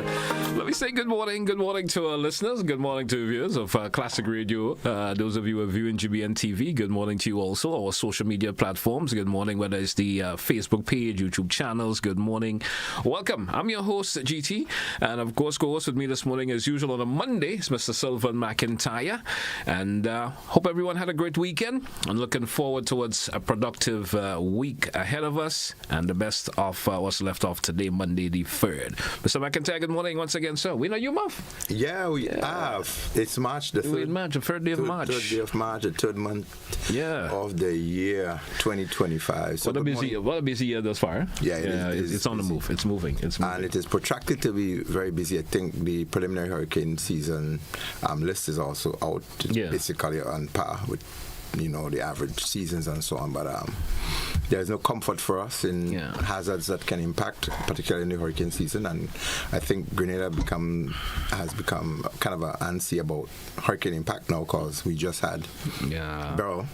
Let me say good morning to our listeners, good morning to viewers of Classic Radio. Those of you who are viewing GBN TV, good morning to you also. Our social media platforms, good morning, whether it's the Facebook page, YouTube channels, good morning. Welcome. I'm your host, GT, and of course, co-host with me this morning as usual on a Monday is Mr. Sylvan McIntyre, and hope everyone had a great weekend. I'm looking forward towards a productive week ahead of us, and the best of what's left of today, Monday the 3rd. Mr. McIntyre, good morning once again, sir. We know you month. Yeah, we have. It's March the 3rd. March, the 3rd day of March. 3rd day of March, the third month of the year 2025. So what a busy year thus far. Yeah, it's on the move. It's moving. And it is protracted to be very busy. I think the preliminary hurricane season list is also out, basically on par with the average seasons and so on, but there's no comfort for us in hazards that can impact, particularly in the hurricane season. And I think Grenada has become kind of antsy about hurricane impact now, because we just had Beryl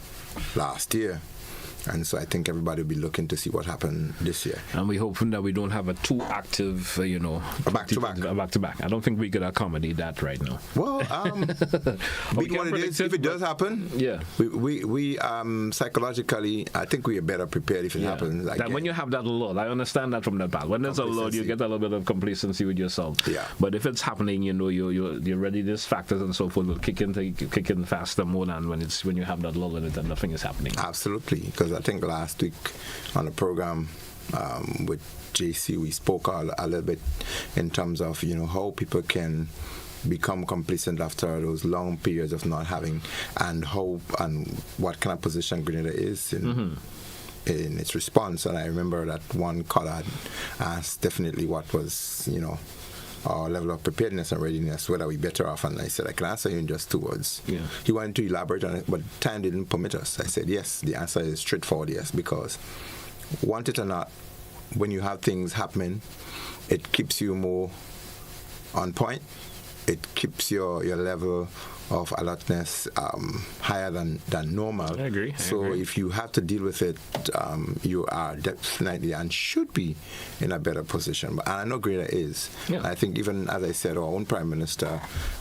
last year. And so I think everybody will be looking to see what happened this year. And we're hoping that we don't have a too active, a back-to-back. I don't think we could accommodate that right now. Well, be what it is. If it does happen, we psychologically, I think we are better prepared if it happens. That when you have that lull, I understand that from that part. When there's a lull, you get a little bit of complacency with yourself. Yeah. But if it's happening, your readiness factors and so forth will kick in faster more than when you have that lull in it and nothing is happening. Absolutely, because I think last week on the program with JC, we spoke a little bit in terms of how people can become complacent after those long periods of not having, and how and what kind of position Grenada is in its response. And I remember that one caller had asked definitely what was our level of preparedness and readiness, whether we're better off, and I said I can answer you in just 2 words. He wanted to elaborate on it, but time didn't permit us. I said yes, the answer is straightforward yes, because want it or not, when you have things happening, it keeps you more on point. It keeps your level of alertness higher than normal. I agree. So if you have to deal with it, you are definitely and should be in a better position. But I know Grenada is. Yeah. I think even, as I said, our own Prime Minister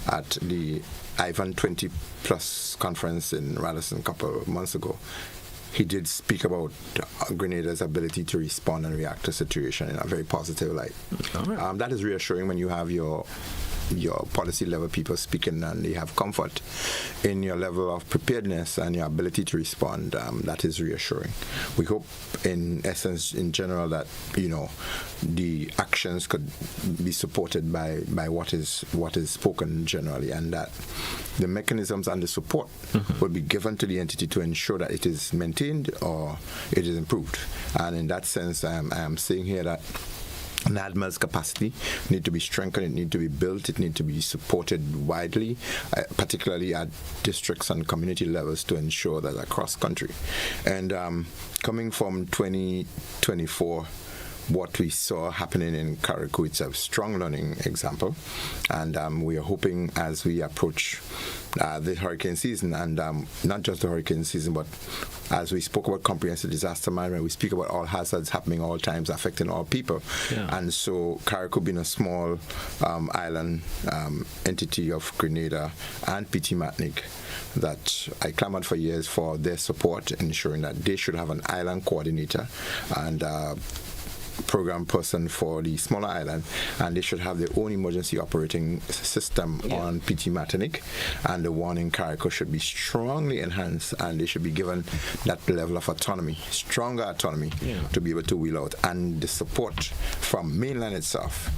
at the Ivan 20 Plus conference in Radisson a couple of months ago, he did speak about Grenada's ability to respond and react to a situation in a very positive light. Right. That is reassuring when you have your policy level people speaking and they have comfort in your level of preparedness and your ability to respond. That is reassuring. We hope, in essence, in general, that the actions could be supported by what is spoken generally, and that the mechanisms and the support will be given to the entity to ensure that it is maintained or it is improved. And in that sense, I am saying here that NADMA's capacity need to be strengthened, it need to be built, it need to be supported widely, particularly at districts and community levels, to ensure that across country. And coming from 2024, what we saw happening in Carriacou, it's a strong learning example, and we are hoping as we approach the hurricane season, and not just the hurricane season, but as we spoke about comprehensive disaster management, we speak about all hazards happening all times, affecting all people. And so Carriacou, being a small island entity of Grenada and PT Martinique, that I clamored for years for their support, ensuring that they should have an island coordinator and program person for the smaller island, and they should have their own emergency operating system on PT Martinique, and the one in Carriacou should be strongly enhanced, and they should be given that level of autonomy, stronger autonomy, to be able to wheel out. And the support from mainland itself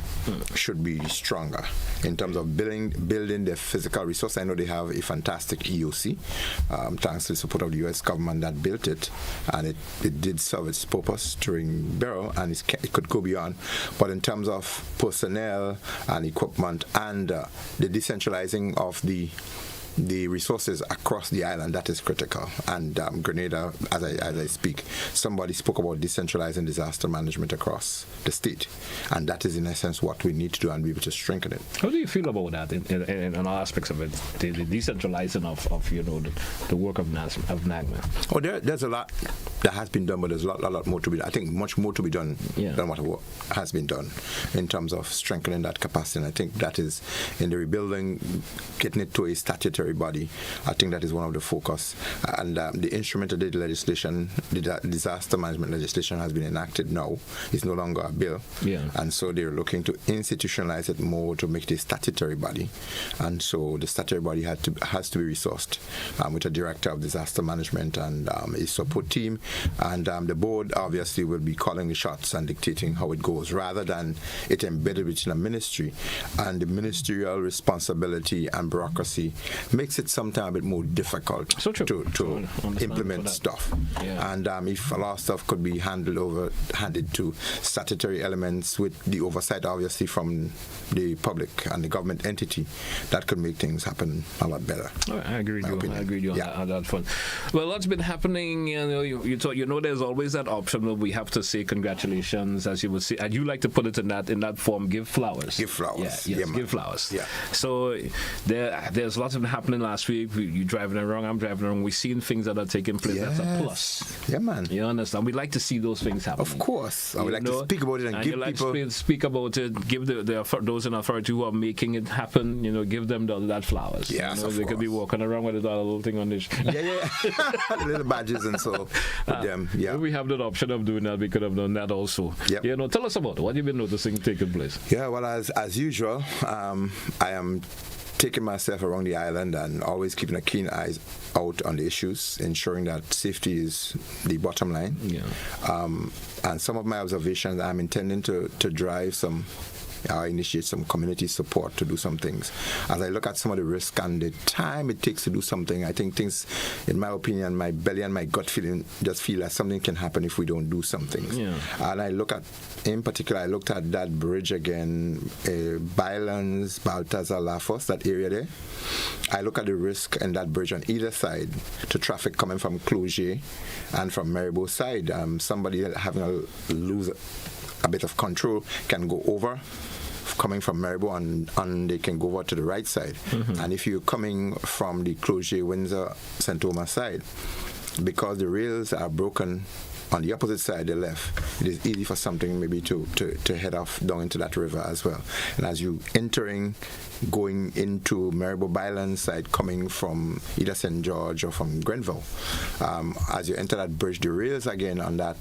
should be stronger in terms of building their physical resource. I know they have a fantastic EOC, thanks to the support of the U.S. government that built it, and it did serve its purpose during Beryl, and it could go beyond. But in terms of personnel and equipment and the decentralizing of the resources across the island, that is critical. And Grenada, as I speak, somebody spoke about decentralizing disaster management across the state, and that is in essence what we need to do and be able to strengthen it. How do you feel about that in all aspects of it, the decentralizing of the work of NAGMA? Oh, there's a lot that has been done, but there's a lot more to be done. I think much more to be done than what has been done in terms of strengthening that capacity. And I think that is in the rebuilding, getting it to a statutory body. I think that is one of the focus. And the instrumental legislation, the disaster management legislation has been enacted now. It's no longer a bill. And so they're looking to institutionalize it more to make it a statutory body. And so the statutory body has to be resourced with a director of disaster management and a support team. And the board obviously will be calling the shots and dictating how it goes, rather than it embedded within a ministry. And the ministerial responsibility and bureaucracy makes it sometimes a bit more difficult to implement stuff. And if a lot of stuff could be handed to statutory elements with the oversight obviously from the public and the government entity, that could make things happen a lot better. I agree with you on that front. Well, what's been happening, you know there's always that option where we have to say congratulations, as you would say, and you like to put it in that form, give flowers. Give flowers. Give flowers. So there's lots of happening last week. You driving along, I'm driving along. We've seen things that are taking place. That's a plus. Yeah, man. You understand? We'd like to see those things happen. Of course. I would like to speak about it and give people... speak about it, give those in authority who are making it happen, give them that flowers. Yes, they could be walking around with a little thing on this. Little badges and so with them. Yeah. If we have that option of doing that, we could have done that also. Tell us about it. What have you been noticing taking place? Yeah, well, as usual, I am taking myself around the island and always keeping a keen eye out on the issues, ensuring that safety is the bottom line. And some of my observations, I'm intending to drive some initiate some community support to do some things. As I look at some of the risk and the time it takes to do something, I think things, in my opinion, my belly and my gut feeling just feel that something can happen if we don't do something. And I look at, in particular, I looked at that bridge again, Bylands, Baltazar, Lafos, that area there. I look at the risk in that bridge on either side to traffic coming from Clogier and from Maribor side. Somebody having a lose a bit of control can go over coming from Maribor and they can go over to the right side. And if you're coming from the Clogier, Windsor, St. Thomas side, because the rails are broken on the opposite side, the left, it is easy for something maybe to head off down into that river as well. And as you going into Maribor Bylands side, coming from either St. George or from Grenville, as you enter that bridge, the rails again on that,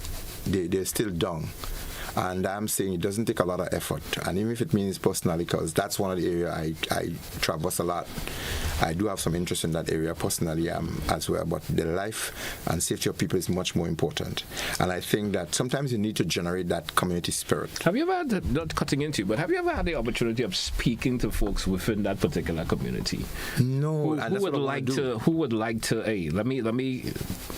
they're still down. And I'm saying it doesn't take a lot of effort. And even if it means personally, because that's one of the areas I traverse a lot, I do have some interest in that area personally as well. But the life and safety of people is much more important. And I think that sometimes you need to generate that community spirit. Have you ever had, not cutting into you, but have you ever had the opportunity of speaking to folks within that particular community? No. Who would like to, hey, let me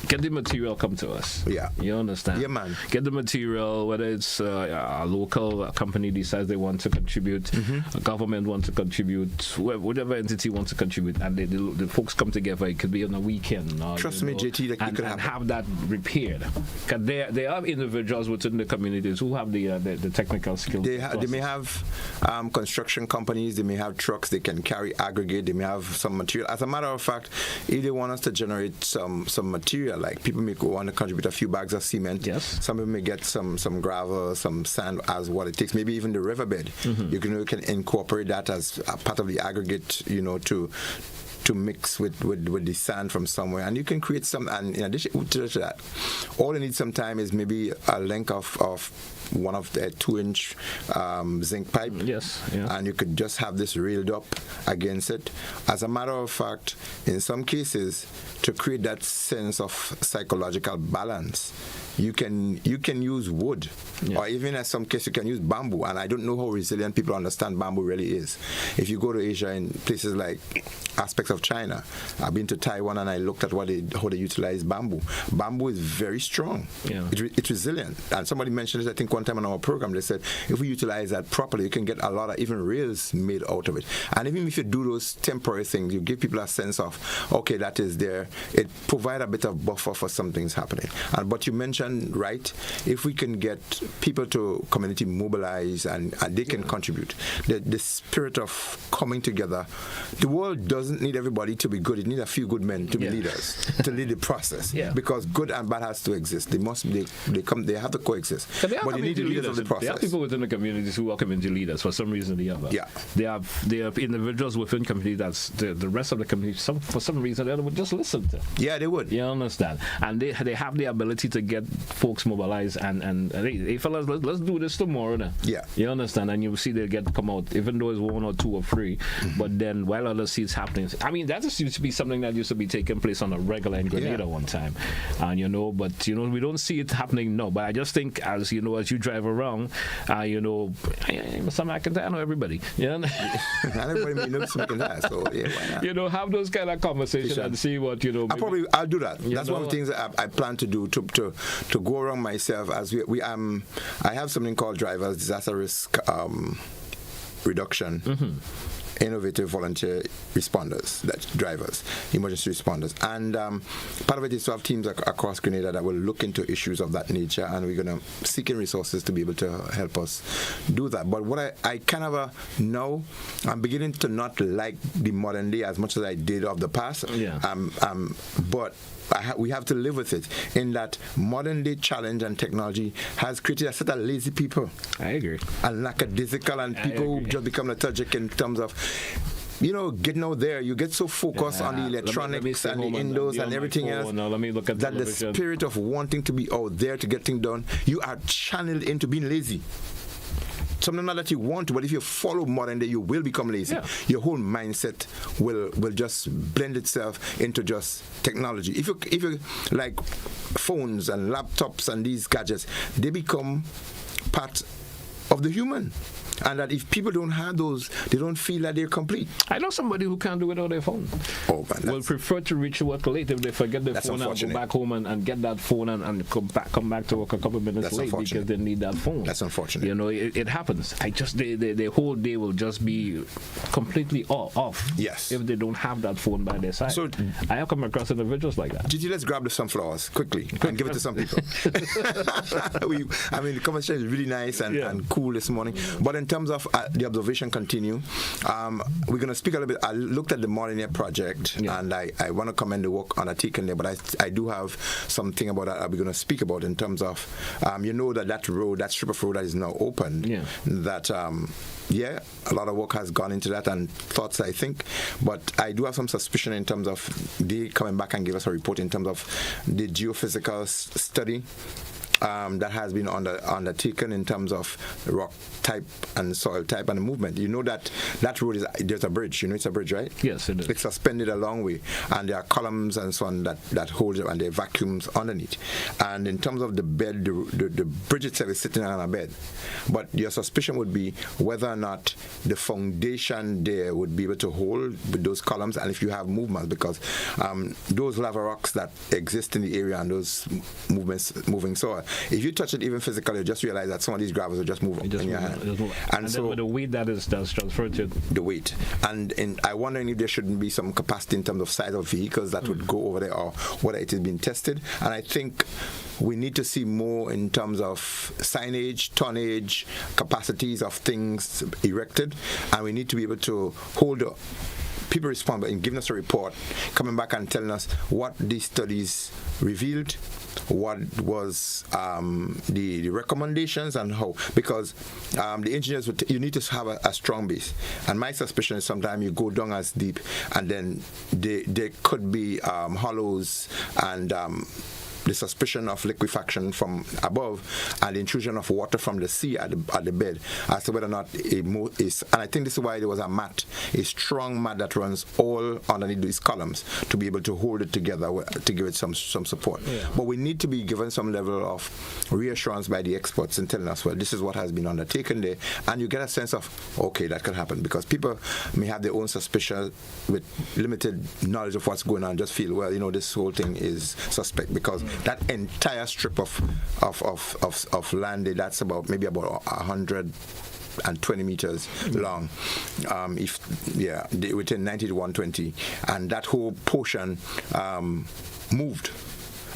get the material come to us. You understand? Yeah, man. Get the material, whether it's a local company decides they want to contribute, a government wants to contribute, whatever entity wants to contribute, and the folks come together. It could be on a weekend. Trust me, JT, that could have that repaired. Because there are individuals within the communities who have the technical skills. They may have construction companies, they may have trucks, they can carry aggregate, they may have some material. As a matter of fact, if they want us to generate some material, like people may want to contribute a few bags of cement, some people may get some gravel, some sand as what it takes, maybe even the riverbed. You can incorporate that as a part of the aggregate, to mix with the sand from somewhere, and you can create some. And in addition to that, all you need sometime is maybe a length of one of the 2-inch zinc pipe. And you could just have this railed up against it. As a matter of fact, in some cases, to create that sense of psychological balance, you can use wood, or even in some cases you can use bamboo. And I don't know how resilient people understand bamboo really is. If you go to Asia in places like aspects of China, I've been to Taiwan and I looked at how they utilize bamboo. Bamboo is very strong. It's resilient. And somebody mentioned it, I think, one time on our program. They said if we utilize that properly, you can get a lot of even rails made out of it. And even if you do those temporary things, you give people a sense of, okay, that is there. It provides a bit of buffer for something's happening. But you mentioned, right, if we can get people to community mobilize and they can contribute, the spirit of coming together. The world doesn't need everybody to be good. It needs a few good men to be leaders, to lead the process. Because good and bad has to exist. They have to coexist. But you need the leaders of the process. There are people within the communities who are community leaders for some reason or the other. They have individuals within community that's the rest of the community for some reason they would just listen to. Yeah, they would. You understand? And they have the ability to get folks mobilized and hey fellas, let's do this tomorrow then. Yeah. You understand? And you see they come out, even though it's 1 or 2 or 3, but then while others see it's happening. I mean, that used to be something that used to be taking place on a regular in Grenada one time. And but we don't see it happening now. But I just think as you drive around, some McIntyre, I know everybody. Everybody may know some McIntyre, so why not? Have those kind of conversations and see what I'll do that. That's one of the things that I plan to do to go around myself as I have something called Drivers Disaster Risk Reduction. Innovative volunteer responders, that's drivers, emergency responders. And part of it is to have teams across Grenada that will look into issues of that nature, and we're going to seek in resources to be able to help us do that. But what I kind of know, I'm beginning to not like the modern day as much as I did of the past. But we have to live with it in that modern day challenge and technology has created a set of lazy people. I agree. And lackadaisical and people who just become lethargic in terms of getting out there. You get so focused on the electronics and the indoors and everything else that the spirit of wanting to be out there to get things done, you are channeled into being lazy. Something not that you want to, but if you follow modern day, you will become lazy. Your whole mindset will just blend itself into just technology. If you like phones and laptops and these gadgets, they become part of the human. And that if people don't have those, they don't feel that they're complete. I know somebody who can't do it without their phone. Oh, man. Will prefer to reach work late if they forget their phone and go back home and get that phone and come back to work a couple of minutes late because they need that phone. That's unfortunate. It happens. The whole day will just be completely off. Yes. If they don't have that phone by their side. So I have come across individuals like that. Gigi, let's grab the sunflowers quickly and give it to some people. The conversation is really nice and cool this morning. But in terms of the observation continue, we're going to speak a little bit. I looked at the Morning Air project, and I want to commend the work undertaken there, but I do have something about that we're going to speak about in terms of, that road, that strip of road that is now open, that a lot of work has gone into that and thoughts, I think, but I do have some suspicion in terms of they coming back and give us a report in terms of the geophysical study that has been undertaken in terms of rock type and soil type and the movement. You know that road there's a bridge. You know it's a bridge, right? Yes, it is. It's suspended a long way, and there are columns and so on that hold it, and there are vacuums underneath. And in terms of the bed, the bridge itself is sitting on a bed. But your suspicion would be whether or not the foundation there would be able to hold with those columns, and if you have movements, because those lava rocks that exist in the area and those moving soil, if you touch it even physically, you just realize that some of these gravels will just move up in your hand. And so with the weight that's transferred to the weight. And I wonder if there shouldn't be some capacity in terms of size of vehicles that would go over there, or whether it is being tested. And I think we need to see more in terms of signage, tonnage, capacities of things erected, and we need to be able to hold people responsible in giving us a report, coming back and telling us what these studies revealed, what was the recommendations, and how, because the engineers you need to have a strong base, and my suspicion is sometimes you go down as deep and then there could be hollows and the suspicion of liquefaction from above and the intrusion of water from the sea at the bed as to whether or not it is. And I think this is why there was a strong mat that runs all underneath these columns to be able to hold it together, to give it some support. But we need to be given some level of reassurance by the experts in telling us, well, this is what has been undertaken there, and you get a sense of, okay, that could happen, because people may have their own suspicion with limited knowledge of what's going on, just feel, well, this whole thing is suspect, because that entire strip of land, that's maybe about 120 meters long, within 90 to 120, and that whole portion moved.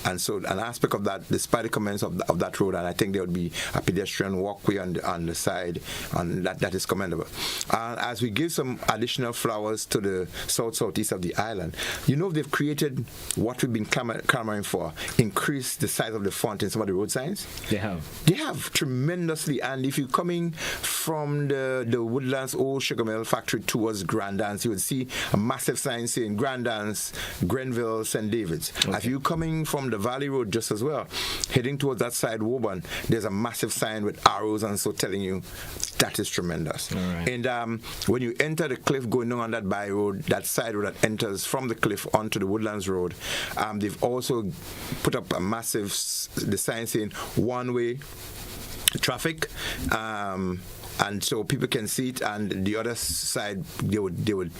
And so an aspect of that, despite the comments of that road, and I think there would be a pedestrian walkway on the side, and that is commendable. As we give some additional flowers to the southeast of the island, they've created what we've been clamoring for, increase the size of the font in some of the road signs. They have tremendously. And if you're coming from the Woodlands Old Sugar Mill factory towards Grandance, you would see a massive sign saying Grandance, Grenville, St. David's. Okay. If you're coming from the Valley Road just as well, heading towards that side, Woburn, there's a massive sign with arrows and so telling you that is tremendous. Right. And when you enter the cliff going on that by road, that side road that enters from the cliff onto the Woodlands Road, they've also put up a massive the sign saying one-way traffic. And so people can see it, and the other side they would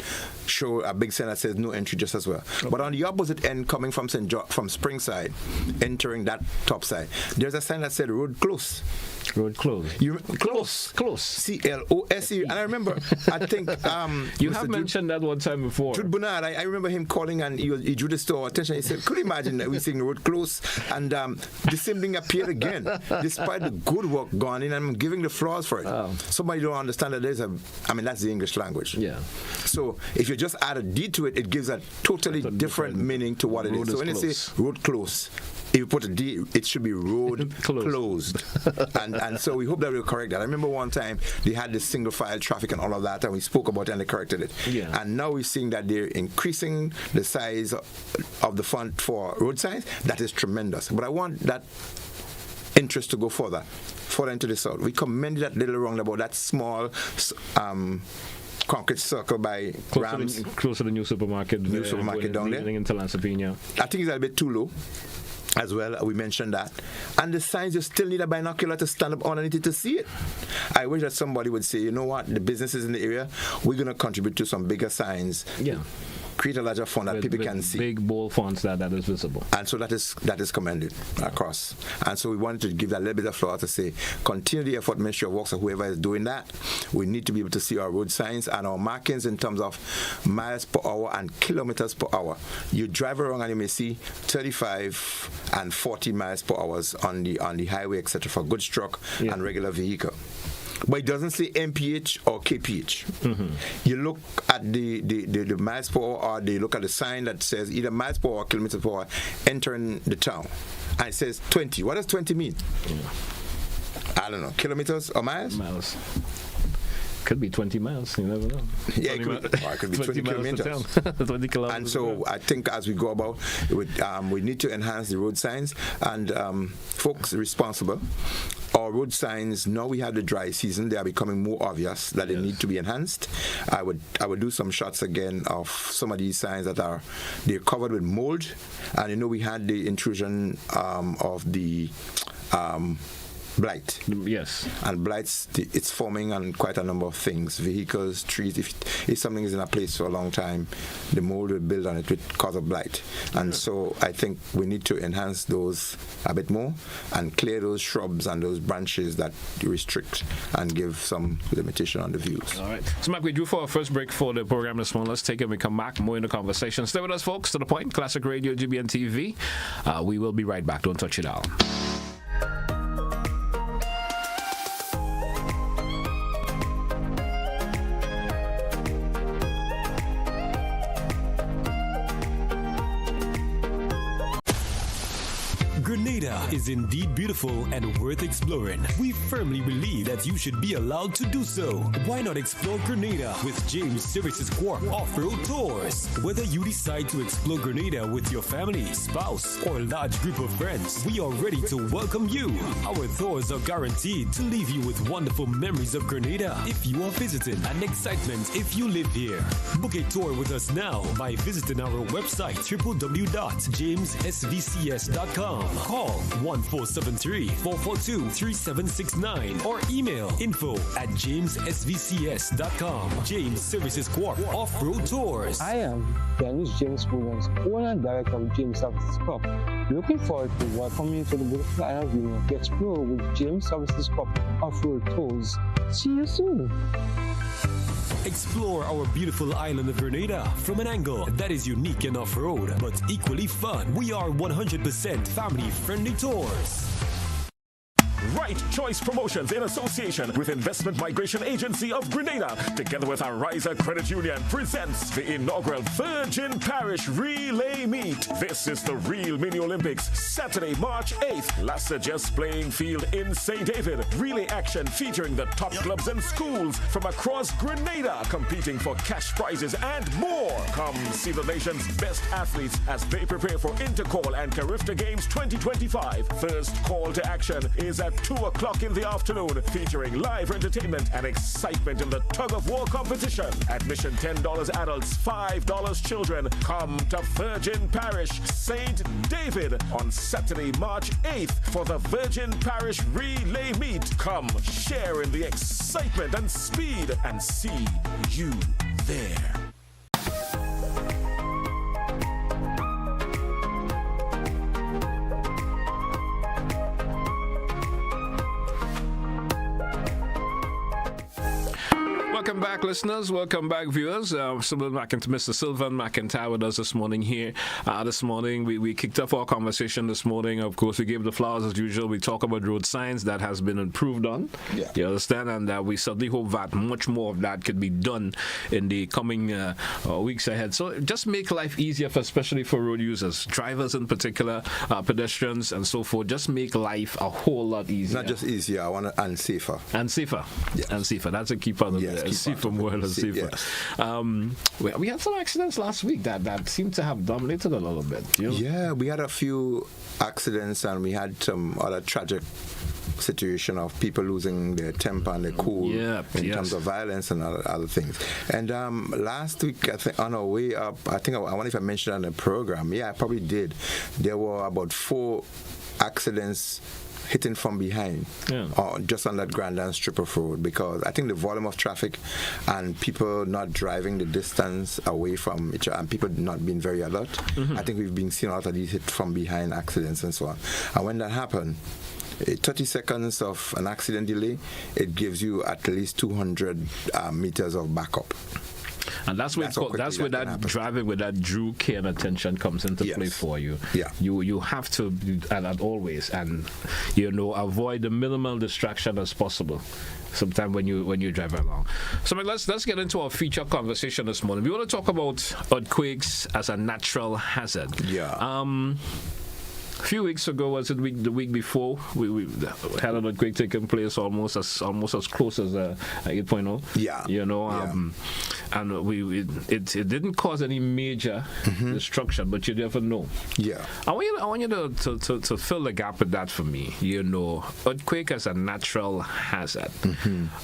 show a big sign that says no entry just as well. Okay. But on the opposite end, coming from from Springside, entering that top side, there's a sign that said road close. Road close. Close. CLOSE. And I remember, I think you have mentioned that one time before. Jude Bernard, I remember him calling, and he drew this to our attention. He said, "Could you imagine that we're seeing road close?" And the same thing appeared again, despite the good work gone in. And I'm giving the flowers for it. Oh. Somebody don't understand that that's the English language. Yeah. So if you just add a D to it, it gives a totally different meaning to what it is. So when you say road close, if you put a D, it should be road closed. and so we hope that we'll correct that. I remember one time they had this single file traffic and all of that, and we spoke about it and they corrected it. Yeah. And now we're seeing that they're increasing the size of the font for road signs. That is tremendous. But I want that interest to go further into the south. We commended that little roundabout, that small concrete circle by Rams. Close to the new supermarket. New supermarket down there. In Telesford. I think it's a bit too low. As well, we mentioned that. And the signs, you still need a binocular to stand up underneath it to see it. I wish that somebody would say, you know what, the businesses in the area, we're going to contribute to some bigger signs. Yeah. Create a larger font that people can see. Big, bold fonts that is visible. And so that is commended across. And so we wanted to give that little bit of floor to say, continue the effort, Ministry of Works or whoever is doing that. We need to be able to see our road signs and our markings in terms of miles per hour and kilometers per hour. You drive around and you may see 35 and 40 miles per hour on the highway, etc., for goods truck and regular vehicle. But it doesn't say MPH or KPH. Mm-hmm. You look at the miles per hour, or they look at the sign that says either miles per hour or kilometers per hour entering the town. And it says 20. What does 20 mean? I don't know. Kilometers or miles? Miles. Could be 20 miles, you never know. Yeah, it could be 20 kilometers. 20 kilometers. And so I think as we go about, we need to enhance the road signs, and folks responsible. Our road signs, now we have the dry season, they are becoming more obvious that they need to be enhanced. I would do some shots again of some of these signs that they're covered with mold. And we had the intrusion of the blight. Yes. And blights, it's forming on quite a number of things. Vehicles, trees. If something is in a place for a long time, the mold will build on it with cause of blight. And so I think we need to enhance those a bit more and clear those shrubs and those branches that restrict and give some limitation on the views. All right. So, Mike, we drew for our first break for the program this morning. Let's take it and we come back. More in the conversation. Stay with us, folks. To the point. Classic Radio, GBN TV. We will be right back. Don't touch it out. Grenada is indeed beautiful and worth exploring. We firmly believe that you should be allowed to do so. Why not explore Grenada with James Services Corp Off-Road Tours? Whether you decide to explore Grenada with your family, spouse, or large group of friends, we are ready to welcome you. Our tours are guaranteed to leave you with wonderful memories of Grenada if you are visiting and excitement if you live here. Book a tour with us now by visiting our website www.jamessvcs.com. Call 1473-442-3769 or email info@jamessvcs.com. James Services Corp Off-Road Tours. I am Dennis James Williams, owner and director of James Services Corp. Looking forward to welcoming you to the beautiful island of Union to explore with James Services Corp Off-Road Tours. See you soon. Explore our beautiful island of Grenada from an angle that is unique and off-road, but equally fun. We are 100% family-friendly tours. Right Choice Promotions in association with Investment Migration Agency of Grenada, together with Ariza Credit Union, presents the inaugural Virgin Parish Relay Meet. This is the real mini Olympics, Saturday, March 8th. Las Sages playing field in St. David. Relay action featuring the top clubs and schools from across Grenada, competing for cash prizes and more. Come see the nation's best athletes as they prepare for Intercall and Carifta Games 2025. First call to action is at 2 o'clock in the afternoon, featuring live entertainment and excitement in the tug-of-war competition. Admission $10 adults, $5 children. Come to Virgin Parish, St. David on Saturday, March 8th for the Virgin Parish Relay Meet. Come share in the excitement and speed and see you there. Welcome back, listeners. Welcome back, viewers. Mr. Sylvan McIntyre with us this morning here. This morning, we kicked off our conversation this morning. Of course, we gave the flowers as usual. We talk about road signs that has been improved on. Yeah. You understand? And we certainly hope that much more of that could be done in the coming weeks ahead. So just make life easier, especially for road users, drivers in particular, pedestrians and so forth. Just make life a whole lot easier. Not just easier, and safer. And safer. Yes. And safer. That's a key part of it. Safer more than safer. Yes. We had some accidents last week that seemed to have dominated a little bit. You know? Yeah, we had a few accidents and we had some other tragic situation of people losing their temper and their cool in terms of violence and other things. And last week, I think on our way up, I wonder if I mentioned that on the program. Yeah, I probably did. There were about 4 accidents hitting from behind, just on that Grandland strip of road, because I think the volume of traffic and people not driving the distance away from each other and people not being very alert, I think we've been seeing a lot of these hit from behind accidents and so on. And when that happened, 30 seconds of an accident delay, it gives you at least 200 meters of backup. And that's where that driving with that due care and attention comes into play for you. Yeah. You have to, and always, and avoid the minimal distraction as possible. Sometime when you drive along. So let's get into our feature conversation this morning. We want to talk about earthquakes as a natural hazard. Yeah. A few weeks ago, was it the week before, we had an earthquake taking place almost as close as 8.0. Yeah. And it didn't cause any major destruction, but you never know. Yeah. I want you to fill the gap with that for me. Earthquake as a natural hazard.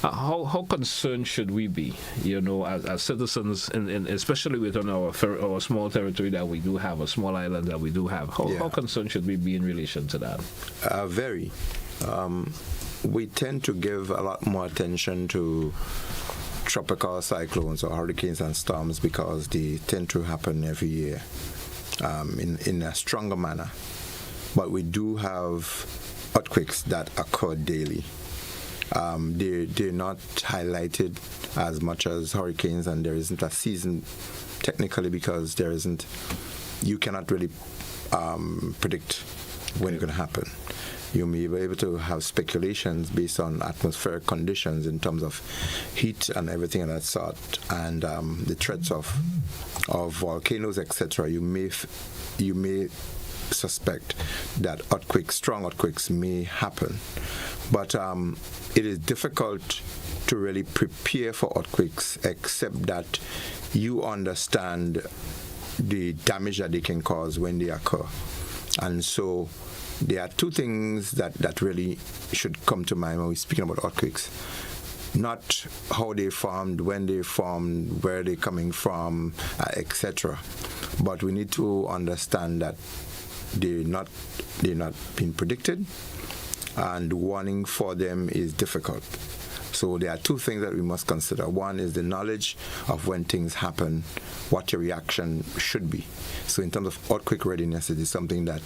How concerned should we be? As citizens, especially within our small territory that we do have, a small island that we do have. How concerned should we be in relation to that? Very. We tend to give a lot more attention to tropical cyclones or hurricanes and storms because they tend to happen every year in a stronger manner. But we do have earthquakes that occur daily. They're not highlighted as much as hurricanes, and there isn't a season technically because you cannot really predict when it's going to happen. You may be able to have speculations based on atmospheric conditions in terms of heat and everything of that sort, and the threats of volcanoes, etc. You may suspect that strong earthquakes may happen, but it is difficult to really prepare for earthquakes except that you understand the damage that they can cause when they occur. And so there are 2 things that really should come to mind when we're speaking about earthquakes. Not how they formed, when they formed, where they're coming from, etc. But we need to understand that they're not being predicted, and warning for them is difficult. So there are 2 things that we must consider. One is the knowledge of when things happen, what your reaction should be. So in terms of earthquake readiness, it is something that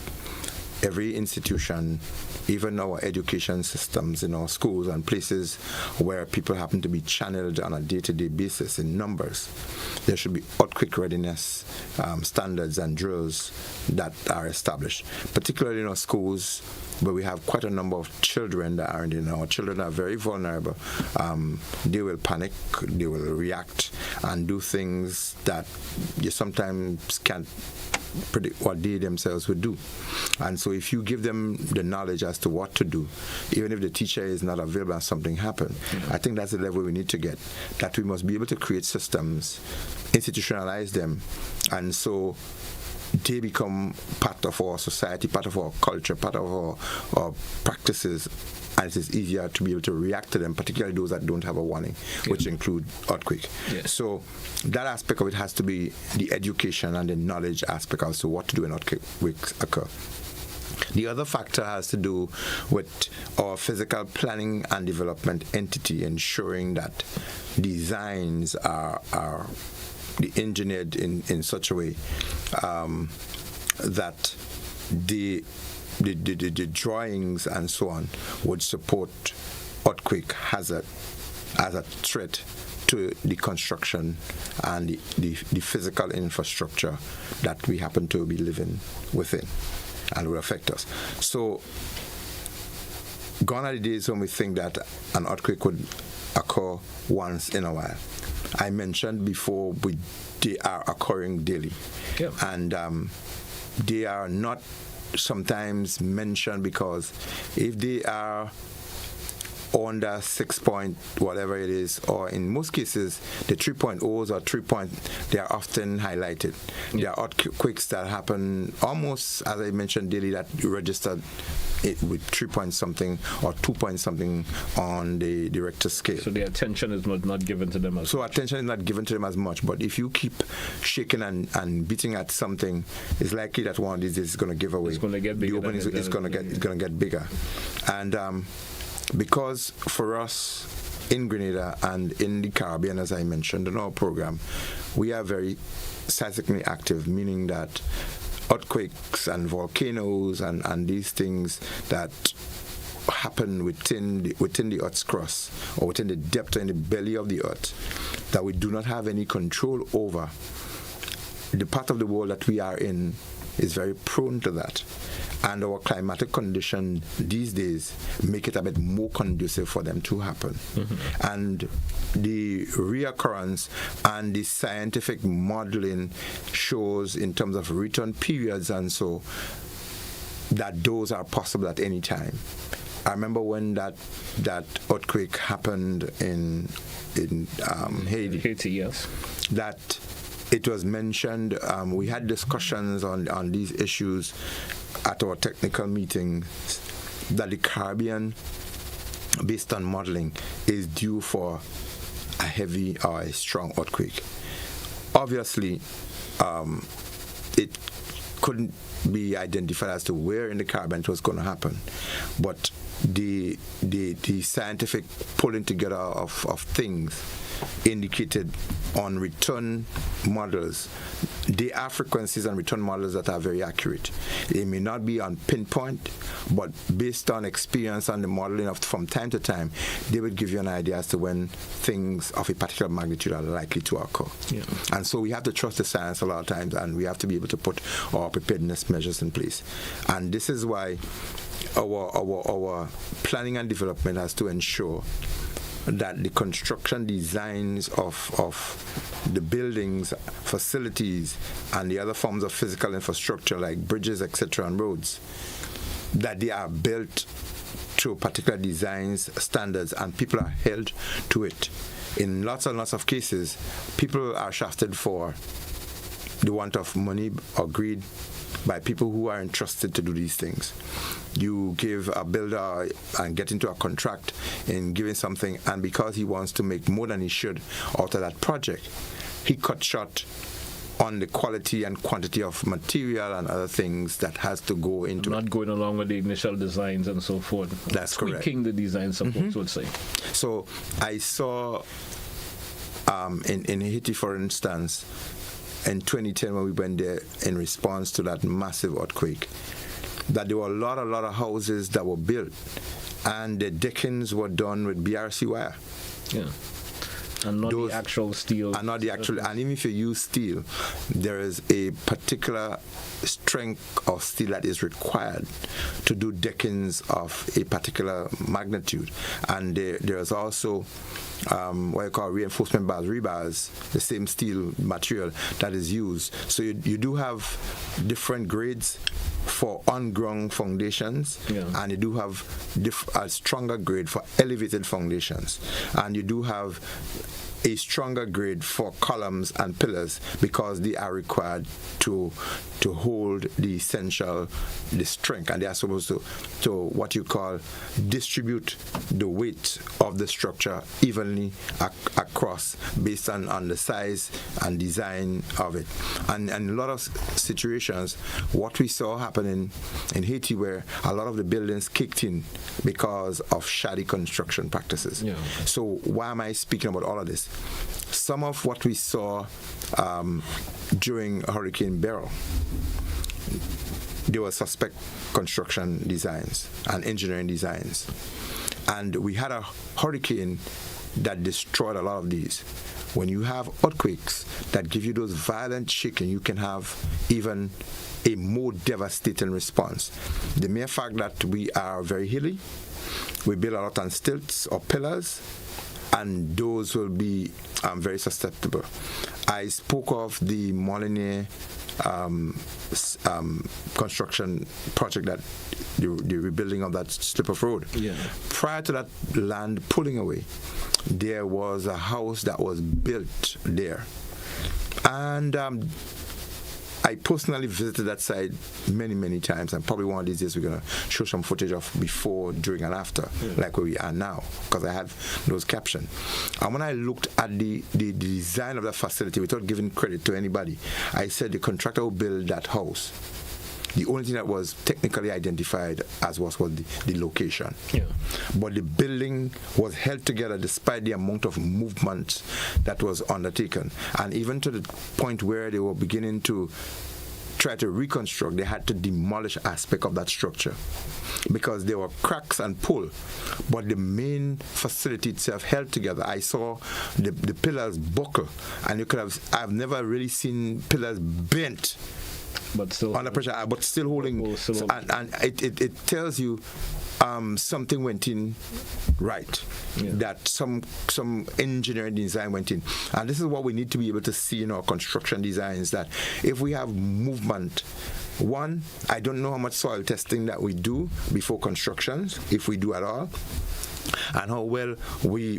every institution, even our education systems in our schools and places where people happen to be channeled on a day-to-day basis in numbers, there should be earthquake readiness standards and drills that are established, particularly in our schools where we have quite a number of children that are our children are very vulnerable. They will panic, they will react and do things that you sometimes can't predict what they themselves would do. And so if you give them the knowledge as to what to do, even if the teacher is not available and something happened, I think that's the level we need to get, that we must be able to create systems, institutionalize them, and so they become part of our society, part of our culture, part of our practices, and it is easier to be able to react to them, particularly those that don't have a warning, which include earthquake. Yes. So that aspect of it has to be the education and the knowledge aspect as to what to do when earthquakes occur. The other factor has to do with our physical planning and development entity, ensuring that designs are engineered in such a way that the drawings and so on would support earthquake hazard as a threat to the construction and the physical infrastructure that we happen to be living within and will affect us. So gone are the days when we think that an earthquake would occur once in a while. I mentioned before they are occurring daily. Yep. And they are not sometimes mentioned because if they are under 6 point whatever it is, or in most cases the 3.0s or 3 point, they are often highlighted. There are earthquakes that happen almost, as I mentioned, daily, that registered it with 3 point something or 2 point something on the Richter scale. So the attention is not given to them as much. Attention is not given to them as much, but if you keep shaking and beating at something, it's likely that one of these is going to give away. It's going to get bigger. The opening is going to get bigger. And because for us in Grenada and in the Caribbean, as I mentioned in our program, we are very seismically active, meaning that earthquakes and volcanoes and these things that happen within the Earth's crust or within the depth or in the belly of the Earth that we do not have any control over, the part of the world that we are in is very prone to that. And our climatic condition these days make it a bit more conducive for them to happen. Mm-hmm. And the reoccurrence and the scientific modeling shows in terms of return periods and so that those are possible at any time. I remember when that earthquake happened in Haiti. Haiti, yes. That it was mentioned, we had discussions on these issues at our technical meetings, that the Caribbean, based on modeling, is due for a heavy or a strong earthquake. Obviously, it couldn't be identified as to where in the Caribbean it was going to happen, but the scientific pulling together of things indicated on return models. They are frequencies and return models that are very accurate. They may not be on pinpoint, but based on experience and the modeling from time to time, they would give you an idea as to when things of a particular magnitude are likely to occur. Yeah. And so we have to trust the science a lot of times, and we have to be able to put our preparedness measures in place. And this is why our planning and development has to ensure that the construction designs of the buildings, facilities, and the other forms of physical infrastructure like bridges, etc., and roads, that they are built to particular designs, standards, and people are held to it. In lots and lots of cases, people are shafted for the want of money or greed by people who are entrusted to do these things. You give a builder and get into a contract in giving something, and because he wants to make more than he should out of that project, he cut short on the quality and quantity of material and other things that has to go into not going along with the initial designs and so forth. That's correct. Tweaking the design support, would say. So I saw in Haiti, for instance, in 2010 when we went there in response to that massive earthquake, that there were a lot of houses that were built, and the deckings were done with BRC wire. Yeah. And not the actual steel. And not the actual. And even if you use steel, there is a particular strength of steel that is required to do deckings of a particular magnitude. And there is also what you call reinforcement bars, rebars, the same steel material that is used. So you do have different grades for on-ground foundations, and you do have a stronger grade for elevated foundations, and you do have a stronger grade for columns and pillars because they are required to hold the strength, and they are supposed to what you call distribute the weight of the structure evenly across based on the size and design of it. And in a lot of situations, what we saw happening in Haiti, where a lot of the buildings kicked in because of shoddy construction practices. So why am I speaking about all of this? Some of what we saw during Hurricane Beryl, there were suspect construction designs and engineering designs. And we had a hurricane that destroyed a lot of these. When you have earthquakes that give you those violent shaking, you can have even a more devastating response. The mere fact that we are very hilly, we build a lot on stilts or pillars, and those will be very susceptible. I spoke of the Molyneux construction project, that the rebuilding of that slip of road. Prior to that land pulling away, there was a house that was built there, and I personally visited that site many times, and probably one of these days we're going to show some footage of before, during, and after, like where we are now, because I have those captions. And when I looked at the design of that facility, without giving credit to anybody, I said the contractor who built that house, the only thing that was technically identified as was the location. But the building was held together despite the amount of movement that was undertaken. And even to the point where they were beginning to try to reconstruct, they had to demolish aspect of that structure because there were cracks and pull. But the main facility itself held together. I saw the pillars buckle, and I've never really seen pillars bent, but still under pressure, but still holding. And it tells you something went in right, that some engineering design went in. And this is what we need to be able to see in our construction designs, that if we have movement, one, I don't know how much soil testing that we do before constructions, if we do at all, and how well we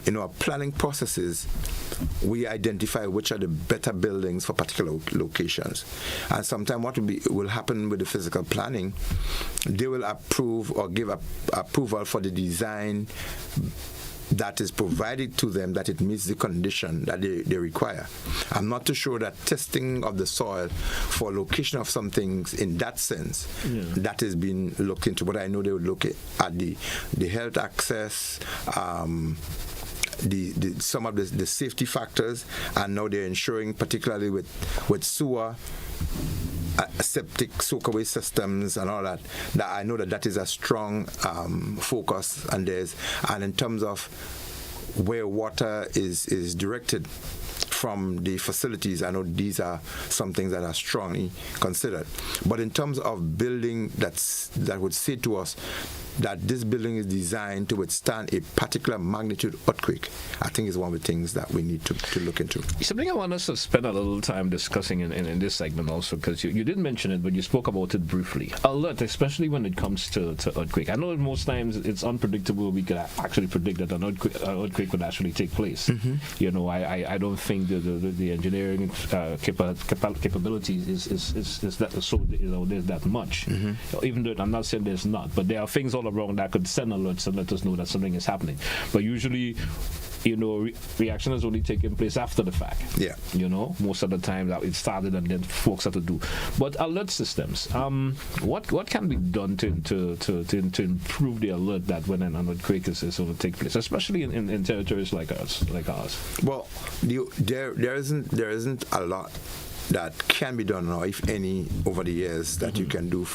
in our planning processes we identify which are the better buildings for particular locations. And sometimes what will happen with the physical planning, they will approve or give approval for the design that is provided to them, that it meets the condition that they require. I'm not too sure that testing of the soil for location of some things in that sense, that is being looked into, but I know they would look at the health access, some of the safety factors, and now they're ensuring, particularly with sewer, septic soakaway systems and all that I know that is a strong focus, and in terms of where water is directed from the facilities, I know these are some things that are strongly considered. But in terms of building that would say to us that this building is designed to withstand a particular magnitude earthquake, I think is one of the things that we need to look into. Something I want us to spend a little time discussing in this segment also, because you didn't mention it, but you spoke about it briefly. Alert, especially when it comes to earthquake. I know that most times it's unpredictable. We could actually predict that an earthquake would actually take place. You know, I don't think the engineering capabilities is that so there's that much. Even though I'm not saying there's not, but there are things all around that could send alerts and let us know that something is happening. But usually, you know, reaction is only taking place after the fact. You know, most of the time that it started and then folks have to do. But alert systems, what can be done to improve the alert that when an earthquake is going to take place, especially in territories like ours? Well, there isn't a lot that can be done, or if any, over the years that you can do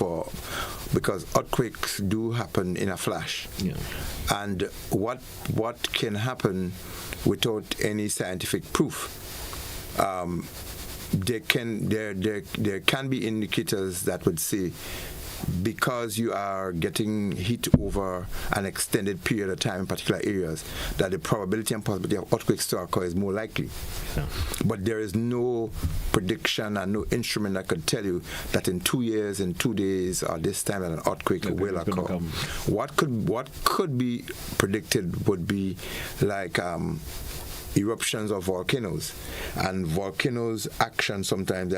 because earthquakes do happen in a flash. Yeah. And what can happen without any scientific proof? There can be indicators that would say, because you are getting heat over an extended period of time in particular areas, that the probability and possibility of earthquakes to occur is more likely. Yeah. But there is no prediction and no instrument that could tell you that in 2 years, in 2 days, or this time that an earthquake will occur. What could be predicted would be like eruptions of volcanoes, and volcanoes' action sometimes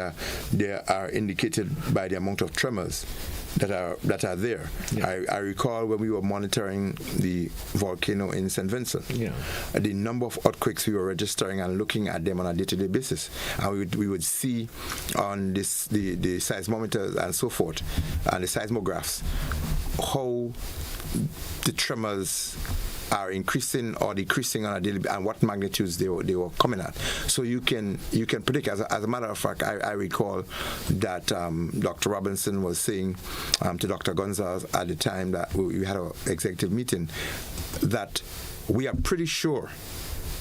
they are indicated by the amount of tremors that are there. Yeah. I recall when we were monitoring the volcano in St. Vincent, the number of earthquakes we were registering and looking at them on a day-to-day basis, and we would see on the seismometers and so forth and the seismographs how the tremors are increasing or decreasing on a daily, and what magnitudes they were coming at. So you can predict. As a matter of fact, I recall that Dr. Robinson was saying to Dr. Gonzalez at the time that we had an executive meeting that we are pretty sure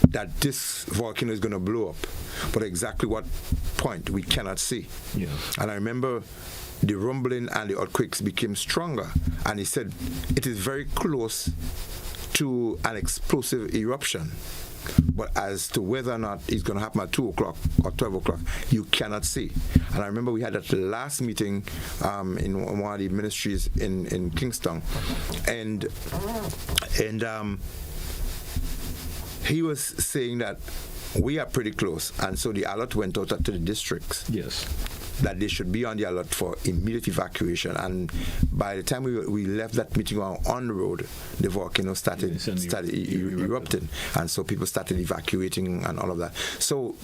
that this volcano is going to blow up, but exactly what point we cannot see. Yeah. And I remember the rumbling and the earthquakes became stronger, and he said it is very close to an explosive eruption, but as to whether or not it's going to happen at 2 o'clock or 12 o'clock, you cannot see. And I remember we had that last meeting in one of the ministries in Kingston, and he was saying that we are pretty close, and so the alert went out to the districts. Yes. That they should be on the alert for immediate evacuation. And by the time we left that meeting on the road, the volcano started erupting. And so people started evacuating and all of that. So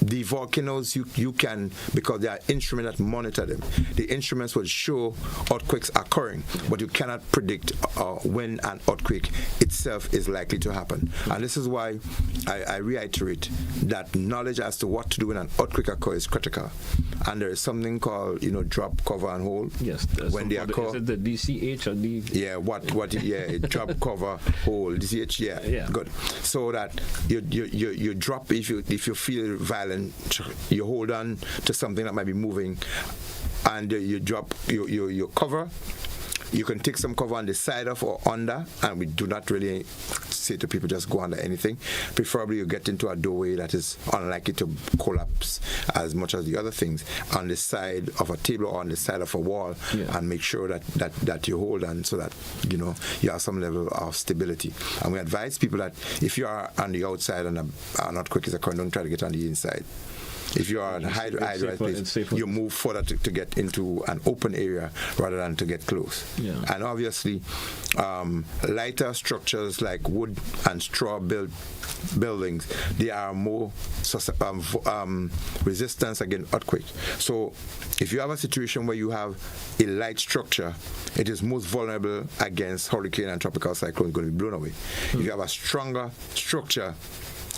the volcanoes, you can, because there are instruments that monitor them, the instruments will show earthquakes occurring, but you cannot predict when an earthquake itself is likely to happen. And this is why I reiterate that knowledge as to what to do when an earthquake occurs is critical. And there is something called, drop, cover, and hold. Yes. When they occur. Is it the DCH or the? Yeah. Drop, cover, hold. DCH. Yeah. Good. So that you drop if you feel violent. You hold on to something that might be moving, and you drop your cover. You can take some cover on the side of or under, and we do not really say to people just go under anything. Preferably you get into a doorway that is unlikely to collapse as much as the other things, on the side of a table or on the side of a wall, and make sure that you hold on so that you have some level of stability. And we advise people that if you are on the outside and an earthquake is occurring, don't try to get on the inside. If you are in a high-rise place, you move further to get into an open area rather than to get close. Yeah. And obviously, lighter structures like wood and straw buildings, they are more resistance against earthquake. So if you have a situation where you have a light structure, it is most vulnerable against hurricane and tropical cyclones going to be blown away. Mm-hmm. If you have a stronger structure,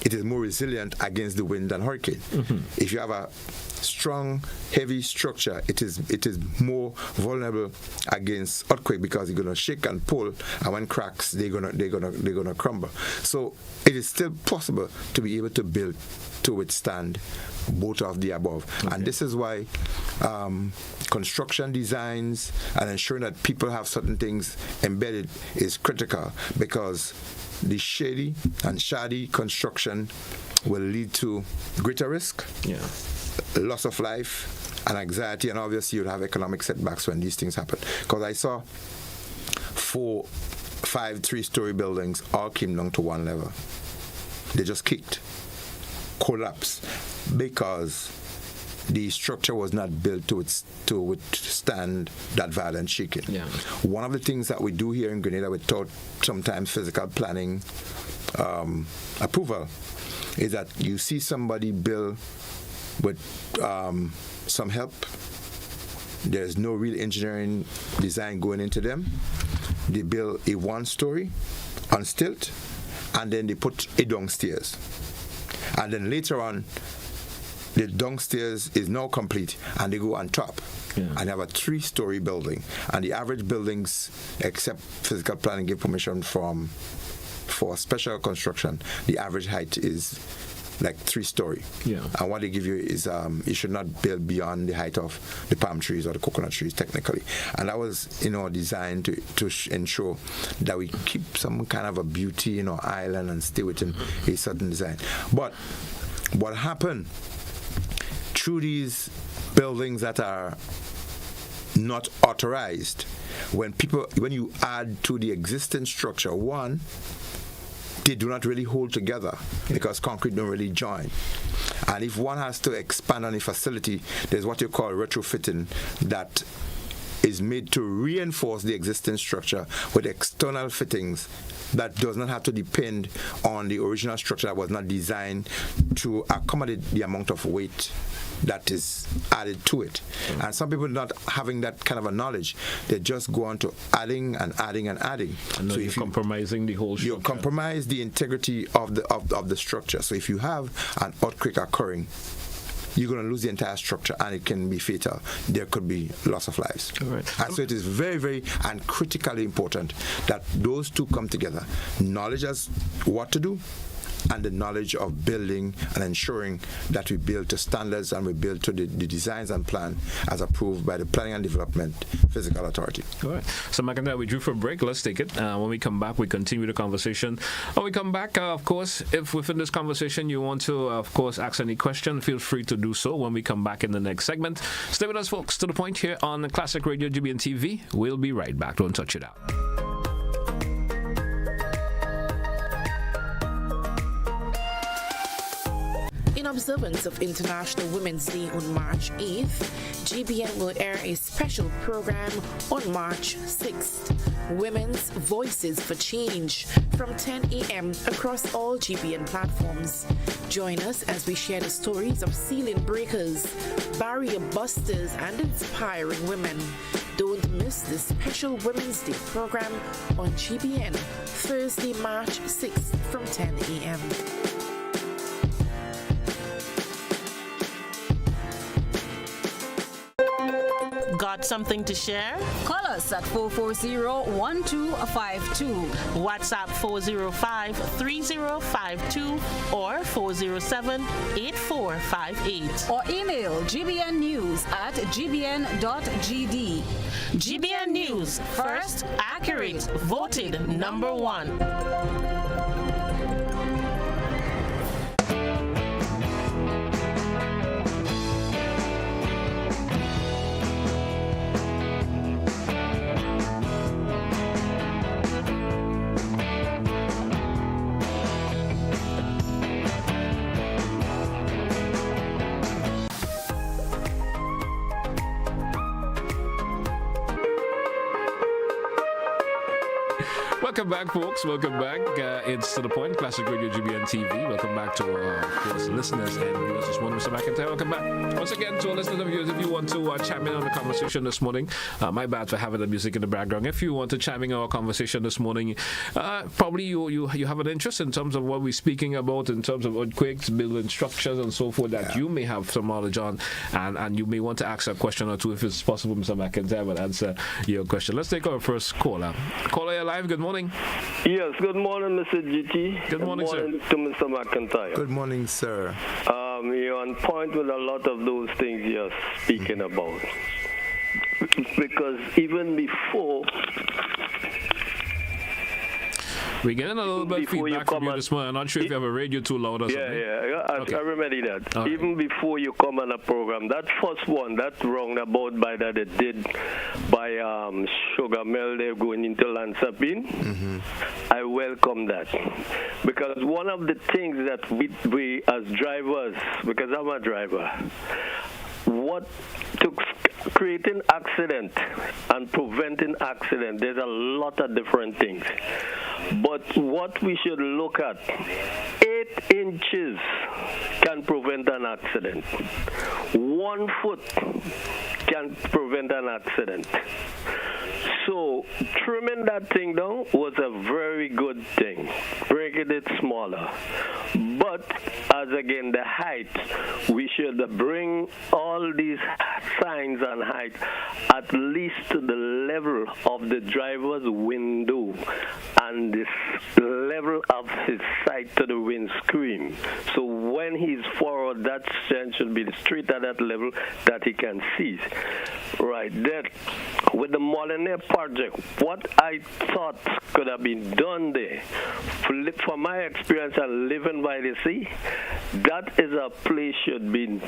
it is more resilient against the wind than hurricane. Mm-hmm. If you have a strong, heavy structure, it is more vulnerable against earthquake because it's going to shake and pull, and when cracks, they're gonna crumble. So it is still possible to be able to build to withstand both of the above. Okay. And this is why construction designs and ensuring that people have certain things embedded is critical, because the shady and shoddy construction will lead to greater risk, loss of life, and anxiety, and obviously you'll have economic setbacks when these things happen. Because I saw 4, 5 3-story buildings all came down to one level. They just kicked, collapsed, because the structure was not built to withstand that violent shaking. Yeah. One of the things that we do here in Grenada without sometimes physical planning approval is that you see somebody build with some help. There's no real engineering design going into them. They build a 1-story on stilt, and then they put a downstairs. And then later on, the downstairs is now complete, and they go on top and have a 3-story building. And the average buildings, except physical planning give permission for special construction, the average height is like 3-story. And what they give you is you should not build beyond the height of the palm trees or the coconut trees technically. And that was designed to ensure that we keep some kind of a beauty in our island and stay within a certain design. But what happened through these buildings that are not authorized, when you add to the existing structure, one, they do not really hold together because concrete don't really join. And if one has to expand on a facility, there's what you call retrofitting that is made to reinforce the existing structure with external fittings that does not have to depend on the original structure that was not designed to accommodate the amount of weight that is added to it. And some people not having that kind of a knowledge, they just go on to adding and adding and adding. And so if you're compromising the whole structure. You compromise the integrity of the structure. So if you have an earthquake occurring, you're going to lose the entire structure, and it can be fatal. There could be loss of lives. And so it is very, very and critically important that those two come together. Knowledge as what to do, and the knowledge of building and ensuring that we build to standards and we build to the designs and plan as approved by the Planning and Development Physical Authority. All right. So, McIntyre, we drew for a break. Let's take it. When we come back, we continue the conversation. When we come back, of course, if within this conversation you want to, of course, ask any question, feel free to do so when we come back in the next segment. Stay with us, folks, to the point here on Classic Radio GBN TV. We'll be right back. Don't touch it out. In observance of International Women's Day on March 8th, GBN will air a special program on March 6th, Women's Voices for Change, from 10 a.m. across all GBN platforms. Join us as we share the stories of ceiling breakers, barrier busters, and inspiring women. Don't miss this special Women's Day program on GBN, Thursday, March 6th from 10 a.m. Got something to share? Call us at 440-1252. WhatsApp 405-3052 or 407-8458. Or email gbnnews@gbn.gd. GBN News, first, accurate, voted #1. Welcome back, folks. Welcome back. It's To The Point, Classic Radio GBN TV. Welcome back to our listeners and viewers this morning. Mr. McIntyre, welcome back. Once again, to our listeners and viewers, if you want to chime in on the conversation this morning, my bad for having the music in the background. If you want to chime in on our conversation this morning, probably you have an interest in terms of what we're speaking about, in terms of earthquakes, building structures, and so forth, that you may have some knowledge on, and you may want to ask a question or two, if it's possible, Mr. McIntyre will answer your question. Let's take our first caller. Caller, you're live. Good morning. Yes, good morning, Mr. GT. Good morning, sir. To Mr. McIntyre. Good morning, sir. You're on point with a lot of those things you're speaking about. Because even before... We're getting a little bit of feedback from you this morning. I'm not sure if you have a radio too loud or something. I remember that. All even right. before you come on a program, that first one, that roundabout by that they did by Sugar Mill, they're going into Lansapin, I welcome that. Because one of the things that we as drivers, because I'm a driver, what took creating accident and preventing accident, there's a lot of different things. But what we should look at, 8 inches can prevent an accident. 1 foot can prevent an accident. So trimming that thing down was a very good thing, breaking it smaller. But as again, the height, we should bring all these signs and height at least to the level of the driver's window and the level of his sight to the windscreen. So when he's forward, that stand should be straight at that level that he can see. Right there, with the Molyneux project, what I thought could have been done there, from my experience and living by the sea, that is a place should be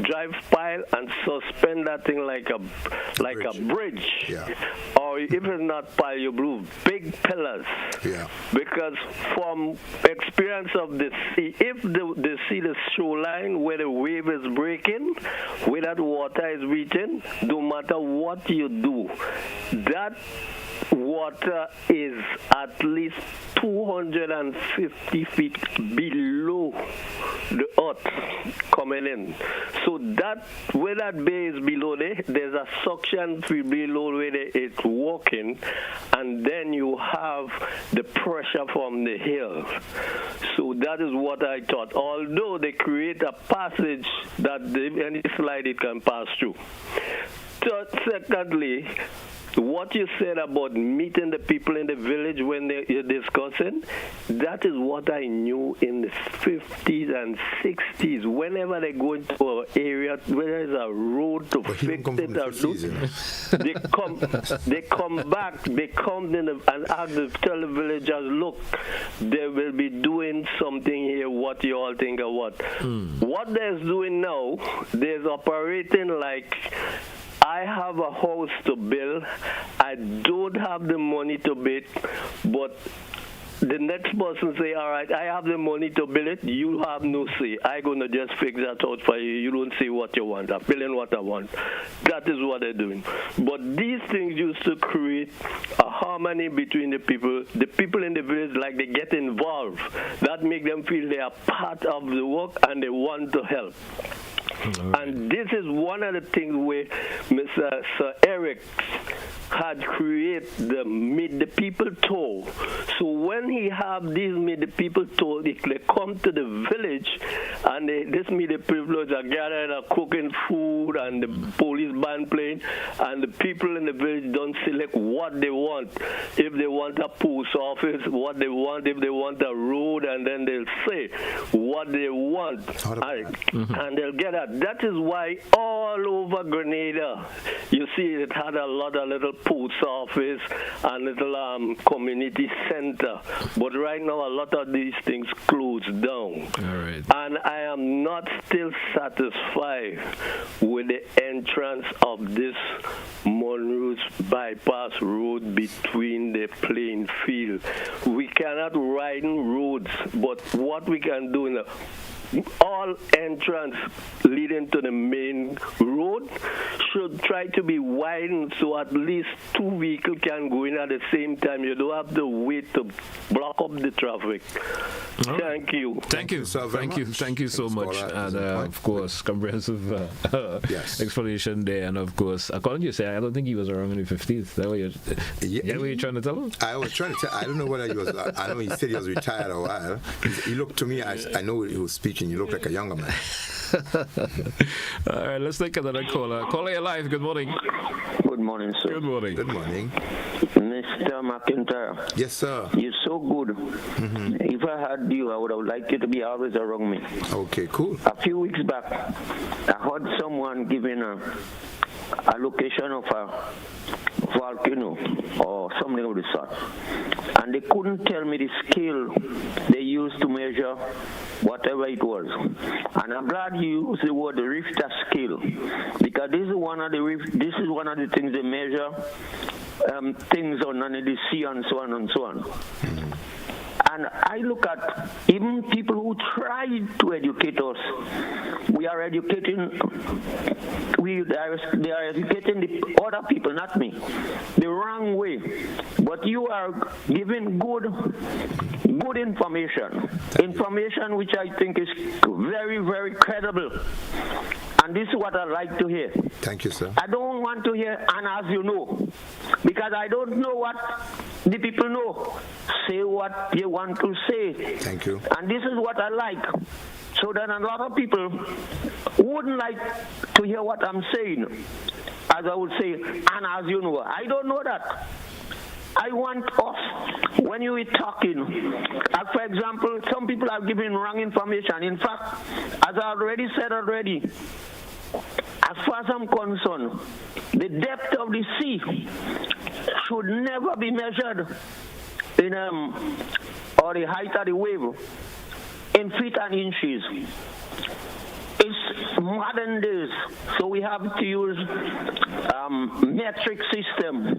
drive pile and suspend that thing like a bridge. Yeah. Or if it's not pile, you blew big pillars. Yeah. Because from experience of the sea, if they see the shoreline where the wave is breaking, where that water is reaching, no matter what you do, that water is at least 250 feet below the earth coming in. So that where that bay is below there, there's a suction field below where it's walking, and then you have the pressure from the hill. So that is what I thought. Although they create a passage that any slide it can pass through. Secondly, what you said about meeting the people in the village when you're discussing, that is what I knew in the 50s and 60s. Whenever they go into an area where there's a road to fix it or do, they come back, they come in and tell the villagers, look, they will be doing something here, what you all think of what. What they're doing now, they're operating like, I have a house to build. I don't have the money to build, but the next person say, all right, I have the money to build it. You have no say. I'm going to just fix that house for you. You don't say what you want. I'm building what I want. That is what they're doing. But these things used to create a harmony between the people in the village, like they get involved. That make them feel they are part of the work and they want to help. And this is one of the things where Mr. Sir Eric had created the Meet the People tour. So when he have these Meet the People tour, they come to the village, and this Meet the People are gathered, are cooking food, and the police band playing, and the people in the village don't select what they want. If they want a post office, what they want, if they want a road, and then they'll say what they want, and they'll get it. That is why all over Grenada, you see it had a lot of little post office and little community center. But right now, a lot of these things closed down. All right. And I am not still satisfied with the entrance of this Monroe's bypass road between the playing field. We cannot widen roads, but what we can do in the all entrance leading to the main road should try to be widened so at least two vehicles can go in at the same time. You don't have to wait to block up the traffic. Right. Thank you. Thank you so much. And of course, comprehensive explanation there. And of course, according to you, say I don't think he was around in the 50s. That what you're trying to tell him? I was trying to tell. I don't know whether he was. I know he said he was retired a while. He looked to me. I know he was speaking. You look like a younger man. All right, let's take another caller. Caller, you're live. Good morning. Good morning, sir. Good morning. Good morning. Mr. McIntyre. Yes, sir. You're so good. If I had you, I would have liked you to be always around me. Okay, cool. A few weeks back, I heard someone giving a location of a volcano or something of the sort. And they couldn't tell me the scale they used to measure whatever it was. And I'm glad you used the word Richter scale, because this is one of the things they measure things on the sea and so on and so on. And I look at even people who try to educate us. They are educating the other people, not me, the wrong way. But you are giving good information which I think is very, very credible. And this is what I like to hear. Thank you, sir. I don't want to hear, and as you know, because I don't know what the people know. Say what you want to say. Thank you. And this is what I like. So that a lot of people wouldn't like to hear what I'm saying. As I would say, and as you know, I don't know that. I want us, when you are talking, for example, some people are giving wrong information. In fact, as I already said, as far as I'm concerned, the depth of the sea should never be measured in or the height of the wave in feet and inches. It's modern days, so we have to use metric system.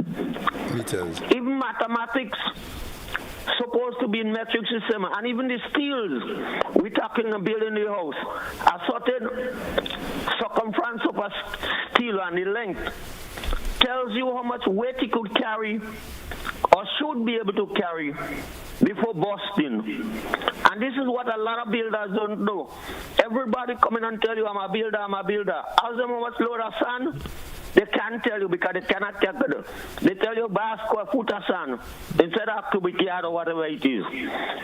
Meters. Even mathematics supposed to be in metric system, and even the steels. We're talking about building the house. A certain circumference of a steel and the length tells you how much weight it could carry or should be able to carry before busting. And this is what a lot of builders don't know. Everybody come in and tell you, I'm a builder. Ask them how much load of sand. They can't tell you because they cannot tell you. They tell you buy a square foot of sand instead of cubic yard or whatever it is.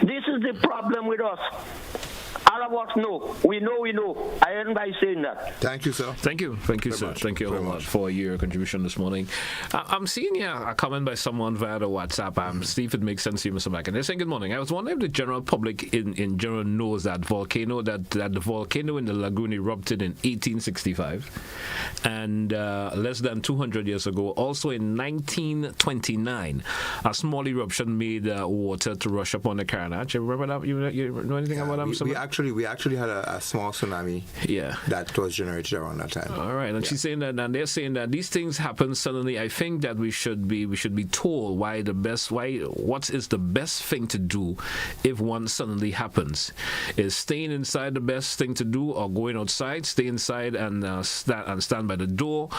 This is the problem with us. All of us know. We know. I end by saying that. Thank you, sir. Thank you, sir. Thank you very much for your contribution this morning. I'm seeing here a comment by someone via the WhatsApp. Steve, it makes sense to you, Mr. Mack. And they're saying, good morning. I was wondering if the general public in general knows that the volcano in the lagoon erupted in 1865 and less than 200 years ago. Also in 1929, a small eruption made water to rush upon the Carnage. You remember that? You know anything about that? We actually had a small tsunami that was generated around that time. All right, and she's saying that, and they're saying that these things happen suddenly. I think that we should be told what is the best thing to do if one suddenly happens. Is staying inside the best thing to do, or going outside? Stay inside and stand by the door.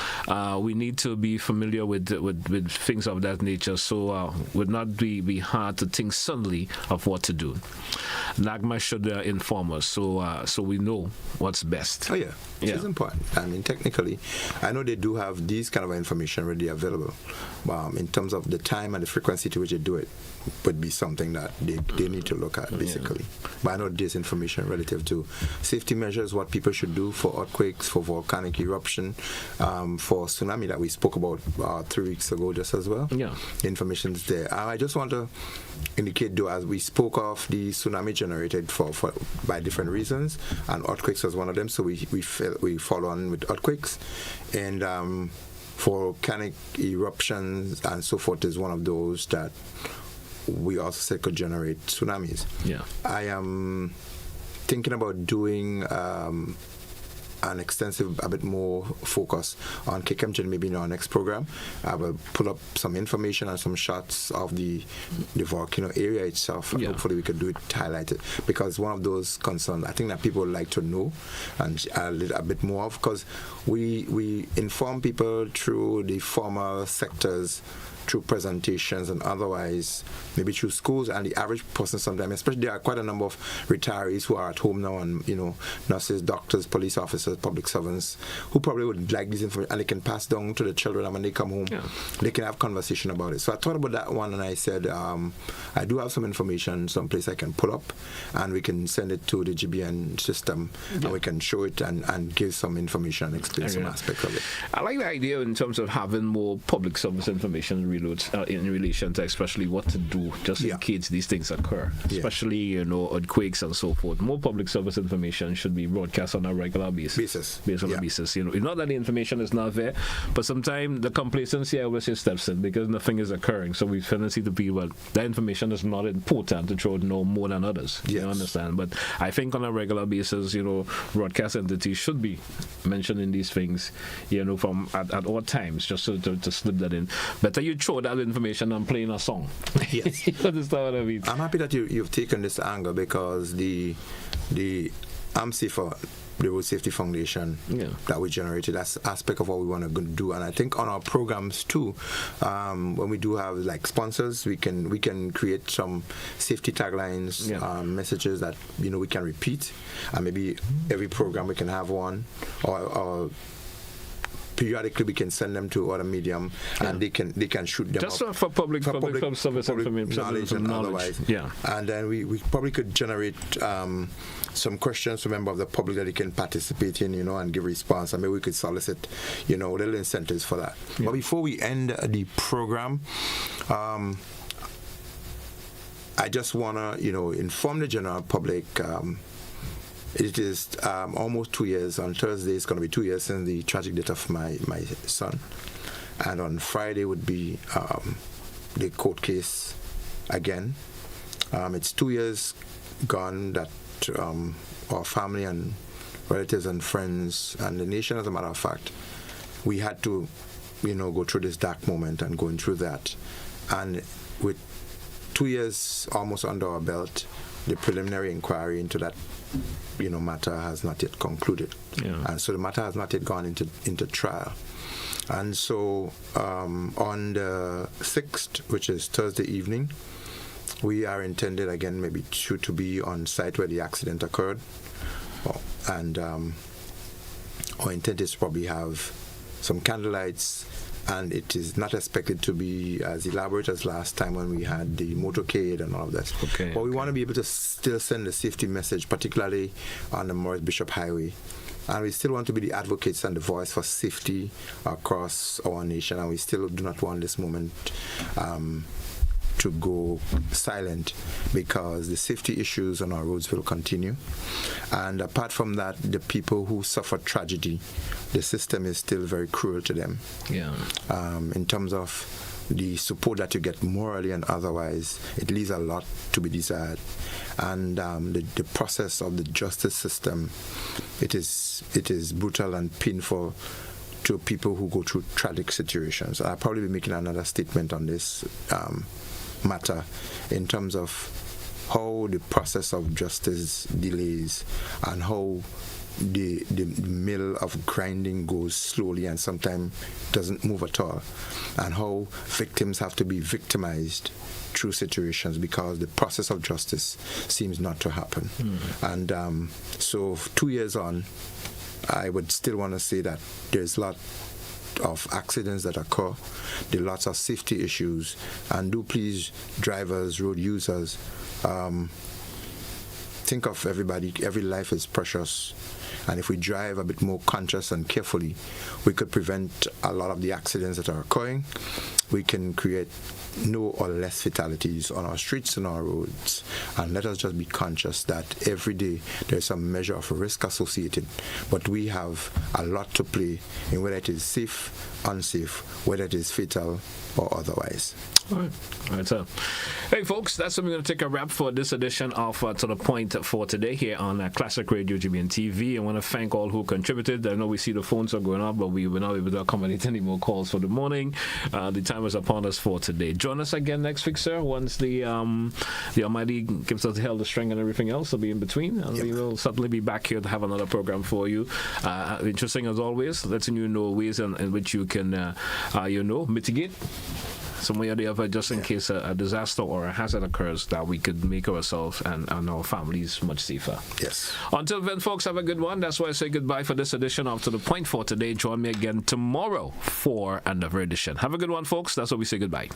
We need to be familiar with things of that nature, so would not be hard to think suddenly of what to do. NAGMA should inform us so we know what's best. Oh yeah, it's important. I mean, technically, I know they do have these kind of information readily available. In terms of the time and the frequency to which they do it, would be something that they need to look at basically. But I know there's information relative to safety measures, what people should do for earthquakes, for volcanic eruption, for tsunami that we spoke about 3 weeks ago just as well. Yeah, the information is there. I just want to indicate, though, as we spoke of the tsunami generated by different reasons, and earthquakes was one of them. So we follow on with earthquakes, and volcanic eruptions and so forth is one of those that we also said could generate tsunamis. Yeah, I am thinking about doing an extensive, a bit more focus on KKMJ maybe in our next program. I will pull up some information and some shots of the volcano area itself. And hopefully we could do it, highlight it, because one of those concerns I think that people would like to know and a bit more of, because we inform people through the formal sectors, through presentations and otherwise, maybe through schools, and the average person sometimes, especially there are quite a number of retirees who are at home now, and nurses, doctors, police officers, public servants, who probably would like this information, and they can pass down to the children, and when they come home, they can have conversation about it. So I thought about that one, and I said, I do have some information someplace I can pull up, and we can send it to the GBN system, and we can show it and give some information and explain some aspects of it. I like the idea in terms of having more public service information in relation to especially what to do just in case these things occur, especially earthquakes and so forth. More public service information should be broadcast on a regular basis. Basis on a basis. Not that the information is not there, but sometimes the complacency, I always say, steps in because nothing is occurring. So we tendency to be, well, that information is not important to try to know more than others. Yes. You understand? But I think on a regular basis, broadcast entities should be mentioning these things, from at all times, just to slip that in. Better you throw that information than playing a song. Yes. You understand what I mean? I'm happy that you've taken this angle because the AMSAFER, the Road Safety Foundation, that we generated, that's aspect of what we want to do. And I think on our programs too, when we do have like sponsors, we can create some safety taglines, messages that we can repeat, and maybe every program we can have one, or periodically we can send them to other medium and they can shoot them just up for public service information, knowledge and otherwise. And then we probably could generate some questions to members of the public that they can participate in, and give response, and maybe we could solicit little incentives for that. But before we end the program, I just want to inform the general public. It is almost 2 years. On Thursday, it's going to be 2 years since the tragic death of my son. And on Friday would be the court case again. It's 2 years gone that our family and relatives and friends and the nation, as a matter of fact, we had to, go through this dark moment and going through that. And with 2 years almost under our belt, the preliminary inquiry into that matter has not yet concluded, and so the matter has not yet gone into trial. And so on the 6th, which is Thursday evening, we are intended again maybe to be on site where the accident occurred, and our intent is to probably have some candlelights, and it is not expected to be as elaborate as last time when we had the motorcade and all of that. But we want to be able to still send a safety message, particularly on the Morris Bishop Highway. And we still want to be the advocates and the voice for safety across our nation, and we still do not want this moment to go silent, because the safety issues on our roads will continue. And apart from that, the people who suffer tragedy, the system is still very cruel to them. In terms of the support that you get morally and otherwise, it leaves a lot to be desired. And the process of the justice system, it is brutal and painful to people who go through tragic situations. I'll probably be making another statement on this matter in terms of how the process of justice delays and how the mill of grinding goes slowly and sometimes doesn't move at all, and how victims have to be victimized through situations because the process of justice seems not to happen. And so 2 years on, I would still want to say that there's a lot of accidents that occur, there are lots of safety issues, and do please, drivers, road users, think of everybody. Every life is precious, and if we drive a bit more conscious and carefully, we could prevent a lot of the accidents that are occurring. We can create no or less fatalities on our streets and our roads, and let us just be conscious that every day there's some measure of risk associated, but we have a lot to play in whether it is safe, unsafe, whether it is fatal or otherwise. All right, so hey folks, that's when we're going to take a wrap for this edition of To The Point for today here on Classic Radio GBN TV. I want to thank all who contributed. I know we see the phones are going up, but we were not able to accommodate any more calls for the morning. The time is upon us for today. Join us again next week, sir, once the Almighty gives us the health, the strength, and everything else will be in between, and we will certainly be back here to have another program for you. Interesting as always, letting you know ways in which you can mitigate some way or the other, just in case a disaster or a hazard occurs, that we could make ourselves and our families much safer. Yes. Until then, folks, have a good one. That's why I say goodbye for this edition of To The Point for today. Join me again tomorrow for another edition. Have a good one, folks. That's why we say goodbye.